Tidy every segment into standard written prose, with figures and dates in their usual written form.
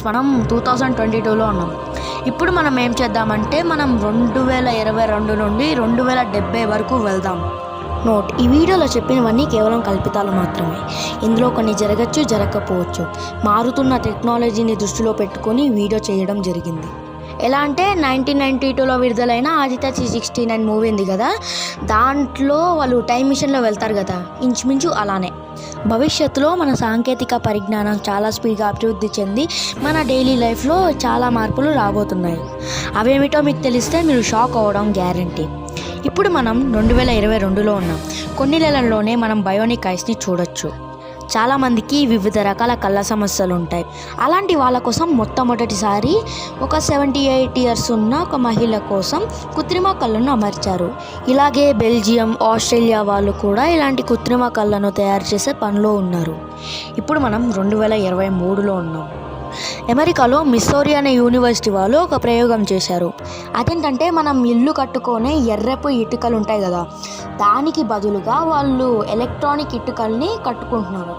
Friends, మనం 2022లో ఉన్నాం. ఇప్పుడు మనం ఏం చేద్దామంటే మనం 2022 నుండి 2070 వరకు వెళ్దాం. నోట్: ఈ వీడియోలో చెప్పినవన్నీ కేవలం కల్పితాలు మాత్రమే. ఇందులో కొన్ని జరగచ్చు, జరగకపోవచ్చు. మారుతున్న టెక్నాలజీని దృష్టిలో పెట్టుకొని వీడియో చేయడం జరిగింది. ఎలా అంటే 1992లో విడుదలైన ఆదిత్య 369 మూవీ ఉంది కదా, దాంట్లో వాళ్ళు టైం మిషన్లో వెళ్తారు కదా, ఇంచుమించు అలానే భవిష్యత్తులో మన సాంకేతిక పరిజ్ఞానం చాలా స్పీడ్గా అభివృద్ధి చెంది మన డైలీ లైఫ్లో చాలా మార్పులు రాబోతున్నాయి. అవేమిటో మీకు తెలిస్తే మీరు షాక్ అవ్వడం గ్యారంటీ. ఇప్పుడు మనం 2022లో ఉన్నాం. కొన్ని నెలల్లోనే మనం బయోనిక్ ఐస్ని చూడొచ్చు. చాలామందికి వివిధ రకాల కళ్ళ సమస్యలు ఉంటాయి. అలాంటి వాళ్ళ కోసం మొట్టమొదటిసారి ఒక 78 ఇయర్స్ ఉన్న ఒక మహిళ కోసం కృత్రిమ కళ్ళను అమర్చారు. ఇలాగే బెల్జియం, ఆస్ట్రేలియా వాళ్ళు కూడా ఇలాంటి కృత్రిమ కళ్ళను తయారు చేసే పనిలో ఉన్నారు. ఇప్పుడు మనం 2023లో ఉన్నాం. అమెరికాలో మిస్సౌరీ అనే యూనివర్సిటీ వాళ్ళు ఒక ప్రయోగం చేశారు. అదేంటంటే మనం ఇల్లు కట్టుకొని ఎర్రపు ఇటుకలు ఉంటాయి కదా, దానికి బదులుగా వాళ్ళు ఎలక్ట్రానిక్ ఇటుకల్ని కట్టుకుంటున్నారు.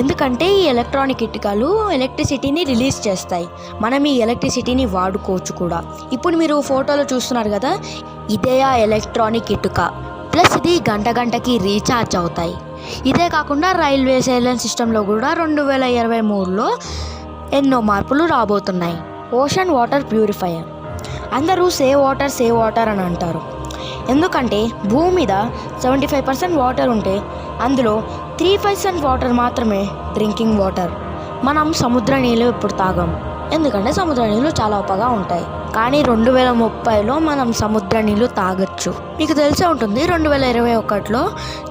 ఎందుకంటే ఈ ఎలక్ట్రానిక్ ఇటుకలు ఎలక్ట్రిసిటీని రిలీజ్ చేస్తాయి. మనం ఈ ఎలక్ట్రిసిటీని వాడుకోవచ్చు కూడా. ఇప్పుడు మీరు ఫోటోలో చూస్తున్నారు కదా, ఇదే ఆ ఎలక్ట్రానిక్ ఇటుక. ప్లస్ ఇది గంటకి రీఛార్జ్ అవుతాయి. ఇదే కాకుండా రైల్వే సైలెన్స్ సిస్టంలో కూడా 2023లో ఎన్నో మార్పులు రాబోతున్నాయి. Ocean water purifier. అందరూ సేవ్ వాటర్ అని అంటారు. ఎందుకంటే భూమి మీద 75% వాటర్ ఉంటే అందులో 3% వాటర్ మాత్రమే డ్రింకింగ్ వాటర్. మనం సముద్ర నీళ్ళు ఇప్పుడు తాగం, ఎందుకంటే సముద్ర నీళ్ళు చాలా ఉప్పగా ఉంటాయి. కానీ 2030లో మనం సముద్ర నీళ్ళు తాగొచ్చు. మీకు తెలిసే ఉంటుంది, 2021లో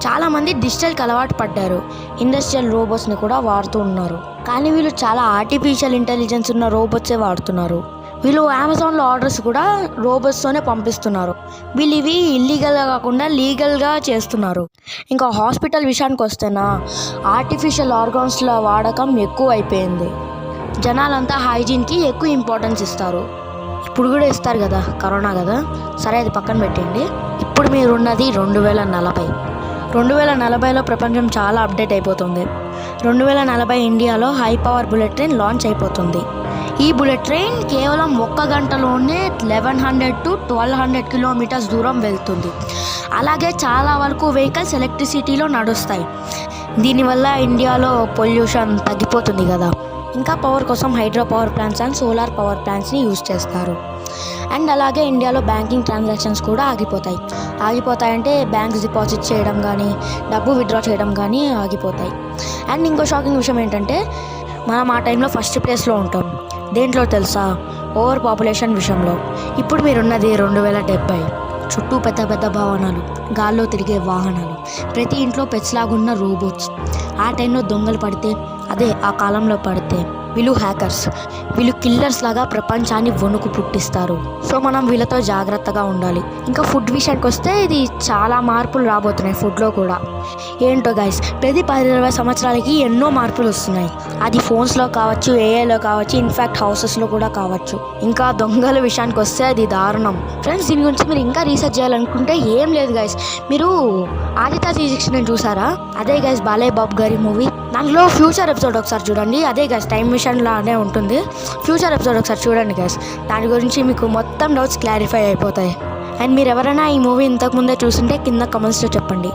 చాలామంది డిజిటల్కి అలవాటు పడ్డారు. ఇండస్ట్రియల్ రోబోట్స్ని కూడా వాడుతూ ఉన్నారు. కానీ వీళ్ళు చాలా ఆర్టిఫిషియల్ ఇంటెలిజెన్స్ ఉన్న రోబోట్సే వాడుతున్నారు. వీళ్ళు అమెజాన్లో ఆర్డర్స్ కూడా రోబోట్స్తోనే పంపిస్తున్నారు. వీళ్ళు ఇవి ఇల్లీగల్గా కాకుండా లీగల్గా చేస్తున్నారు. ఇంకా హాస్పిటల్ విషయానికి వస్తేనా, ఆర్టిఫిషియల్ ఆర్గాన్స్ల వాడకం ఎక్కువ అయిపోయింది. జనాలంతా హైజీన్కి ఎక్కువ ఇంపార్టెన్స్ ఇస్తారు. ఇప్పుడు కూడా ఇస్తారు కదా, కరోనా కదా, సరే అది పక్కన పెట్టండి. ఇప్పుడు మీరున్నది 2040. 2040లో ప్రపంచం చాలా అప్డేట్ అయిపోతుంది. 2040 ఇండియాలో high power bullet train launch అయిపోతుంది. ఈ బుల్లెట్ ట్రైన్ కేవలం 1 గంటలోనే 1100 to 1200 కిలోమీటర్స్ దూరం వెళ్తుంది. అలాగే చాలా వరకు వెహికల్స్ ఎలక్ట్రిసిటీలో నడుస్తాయి. దీనివల్ల ఇండియాలో పొల్యూషన్ తగ్గిపోతుంది కదా. ఇంకా పవర్ కోసం hydro power plants and solar power ప్లాంట్స్ని యూజ్ చేస్తారు. అండ్ అలాగే ఇండియాలో బ్యాంకింగ్ ట్రాన్సాక్షన్స్ కూడా ఆగిపోతాయంటే బ్యాంక్స్ డిపాజిట్ చేయడం కానీ, డబ్బు విత్డ్రా చేయడం కానీ ఆగిపోతాయి. అండ్ ఇంకో షాకింగ్ విషయం ఏంటంటే, మనం ఆ టైంలో ఫస్ట్ ప్లేస్లో ఉంటాం. దేంట్లో తెలుసా? ఓవర్ పాపులేషన్ విషయంలో. ఇప్పుడు మీరున్నది 2070. చుట్టూ పెద్ద భవనాలు, గాల్లో తిరిగే వాహనాలు, ప్రతి ఇంట్లో పెట్స్ లాగున్న రోబోట్స్. ఆ టైంలో దొంగలు పడితే, అదే ఆ కాలంలో పడితే, వీళ్ళు హ్యాకర్స్, వీళ్ళు కిల్లర్స్ లాగా ప్రపంచాన్ని వణుకు పుట్టిస్తారు. సో మనం వీళ్ళతో జాగ్రత్తగా ఉండాలి. ఇంకా ఫుడ్ విషయానికి వస్తే ఇది చాలా మార్పులు రాబోతున్నాయి ఫుడ్లో కూడా. ఏంటో గైస్, ప్రతి 10-20 సంవత్సరాలకి ఎన్నో మార్పులు వస్తున్నాయి. అది ఫోన్స్లో కావచ్చు, ఏఐలో కావచ్చు, ఇన్ఫ్యాక్ట్ హౌసెస్లో కూడా కావచ్చు. ఇంకా దొంగల విషయానికి వస్తే అది దారుణం. ఫ్రెండ్స్, దీని గురించి మీరు ఇంకా రీసెర్చ్ చేయాలనుకుంటే ఏం లేదు గైస్, మీరు ఆదిత్య 369 చూసారా? అదే గైస్ బాలయ్య బాబు గారి మూవీ. దాంట్లో ఫ్యూచర్ ఎపిసోడ్ ఒకసారి చూడండి. అదే గైస్ టైం మిషన్ లానే ఉంటుంది. ఫ్యూచర్ ఎపిసోడ్ ఒకసారి చూడండి గైస్, దాని గురించి మీకు మొత్తం డౌట్స్ క్లారిఫై అయిపోతాయి. అండ్ మీరు ఎవరైనా ఈ మూవీ ఇంతకుముందే చూస్తుంటే కింద కమెంట్స్లో చెప్పండి.